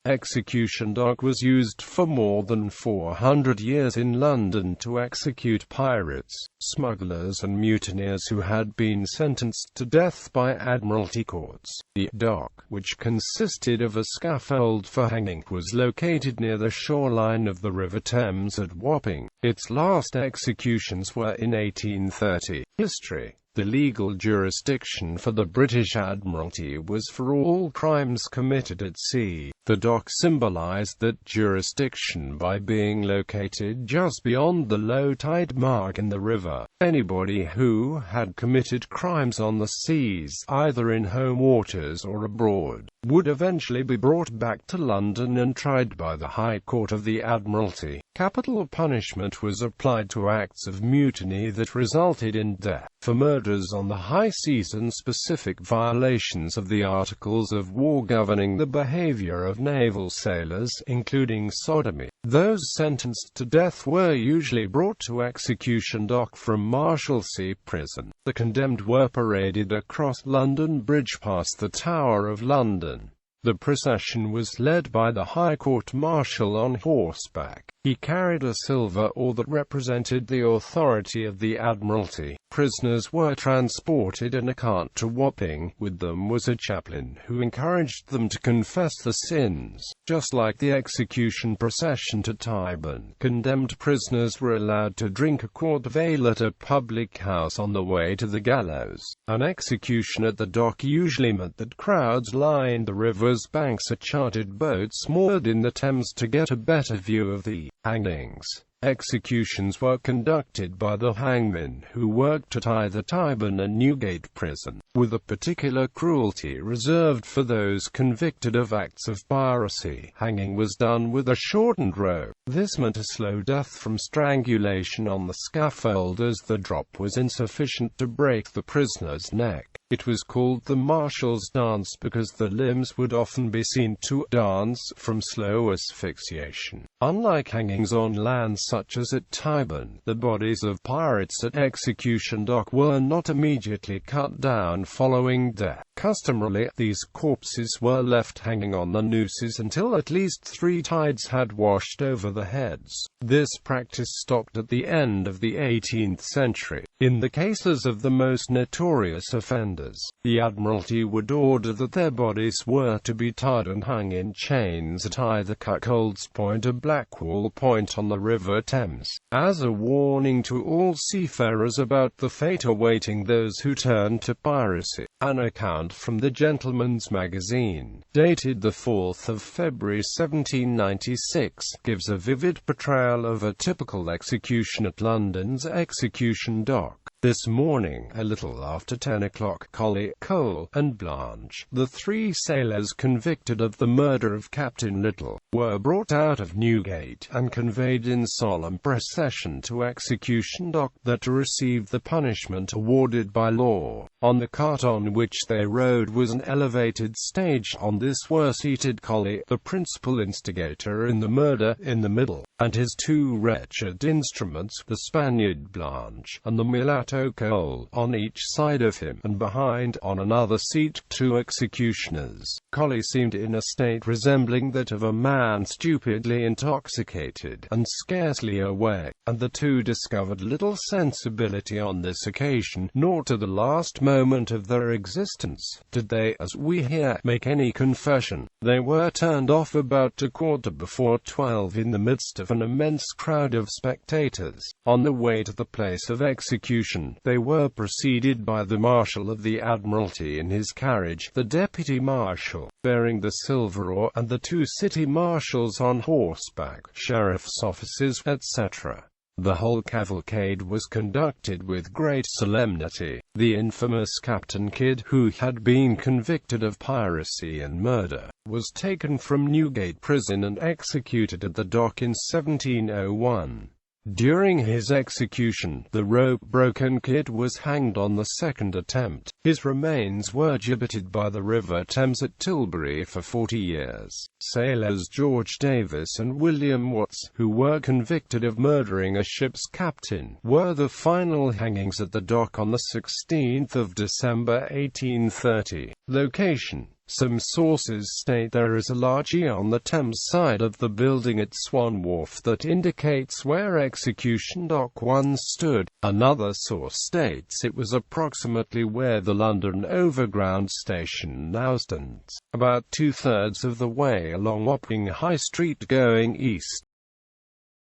Execution dock was used for more than 400 years in London to execute pirates, smugglers and mutineers who had been sentenced to death by Admiralty courts. The dock, which consisted of a scaffold for hanging, was located near the shoreline of the River Thames at Wapping. Its last executions were in 1830. History. The legal jurisdiction for the British Admiralty was for all crimes committed at sea. The dock symbolized that jurisdiction by being located just beyond the low tide mark in the river. Anybody who had committed crimes on the seas, either in home waters or abroad, would eventually be brought back to London and tried by the High Court of the Admiralty. Capital punishment was applied to acts of mutiny that resulted in death. For murders on the high seas and specific violations of the Articles of War governing the behavior of naval sailors, including sodomy, those sentenced to death were usually brought to execution dock from Marshalsea Prison. The condemned were paraded across London Bridge past the Tower of London. The procession was led by the High Court Marshal on horseback. He carried a silver oar that represented the authority of the Admiralty. Prisoners were transported in a cart to Wapping. With them was a chaplain who encouraged them to confess the sins. Just like the execution procession to Tyburn, condemned prisoners were allowed to drink a quart of ale at a public house on the way to the gallows. An execution at the dock usually meant that crowds lined the river's banks at chartered boats moored in the Thames to get a better view of the hangings. Executions were conducted by the hangmen who worked at either Tyburn and Newgate Prison, with a particular cruelty reserved for those convicted of acts of piracy. Hanging was done with a shortened rope. This meant a slow death from strangulation on the scaffold, as the drop was insufficient to break the prisoner's neck. It was called the Marshal's Dance because the limbs would often be seen to dance from slow asphyxiation. Unlike hangings on land such as at Tyburn, the bodies of pirates at execution dock were not immediately cut down following death. Customarily, these corpses were left hanging on the nooses until at least 3 tides had washed over the heads. This practice stopped at the end of the 18th century. In the cases of the most notorious offenders, the Admiralty would order that their bodies were to be tied and hung in chains at either Cuckold's Point or Blackwall Point on the River Thames, as a warning to all seafarers about the fate awaiting those who turned to piracy. An account from the Gentleman's Magazine, dated the 4th of February 1796, gives a vivid portrayal of a typical execution at London's execution dock. This morning, a little after 10 o'clock, Collie, Cole, and Blanche, the 3 sailors convicted of the murder of Captain Little, were brought out of Newgate and conveyed in solemn procession to execution dock, there to receive the punishment awarded by law. On the cart on which they rode was an elevated stage. On this were seated Collie, the principal instigator in the murder, in the middle, and his 2 wretched instruments, the Spaniard Blanche, and the mulatto Cole, on each side of him, and behind, on another seat, 2 executioners. Collie seemed in a state resembling that of a man stupidly intoxicated, and scarcely awake, and the 2 discovered little sensibility on this occasion, nor to the last moment of their existence did they, as we hear, make any confession. They were turned off about 12:15 in the midst of an immense crowd of spectators. On the way to the place of execution, they were preceded by the Marshal of the Admiralty in his carriage, the Deputy Marshal, bearing the silver oar, and the 2 city marshals on horseback, sheriff's officers, etc. The whole cavalcade was conducted with great solemnity. The infamous Captain Kidd, who had been convicted of piracy and murder, was taken from Newgate Prison and executed at the dock in 1701. During his execution, the rope broke and Kidd was hanged on the 2nd attempt. His remains were gibbeted by the River Thames at Tilbury for 40 years. Sailors George Davis and William Watts, who were convicted of murdering a ship's captain, were the final hangings at the dock on the 16th of December 1830. Location: Some sources state there is a large E on the Thames side of the building at Swan Wharf that indicates where Execution Dock once stood. Another source states it was approximately where the London Overground station now stands, about 2/3 of the way along Wapping High Street going east.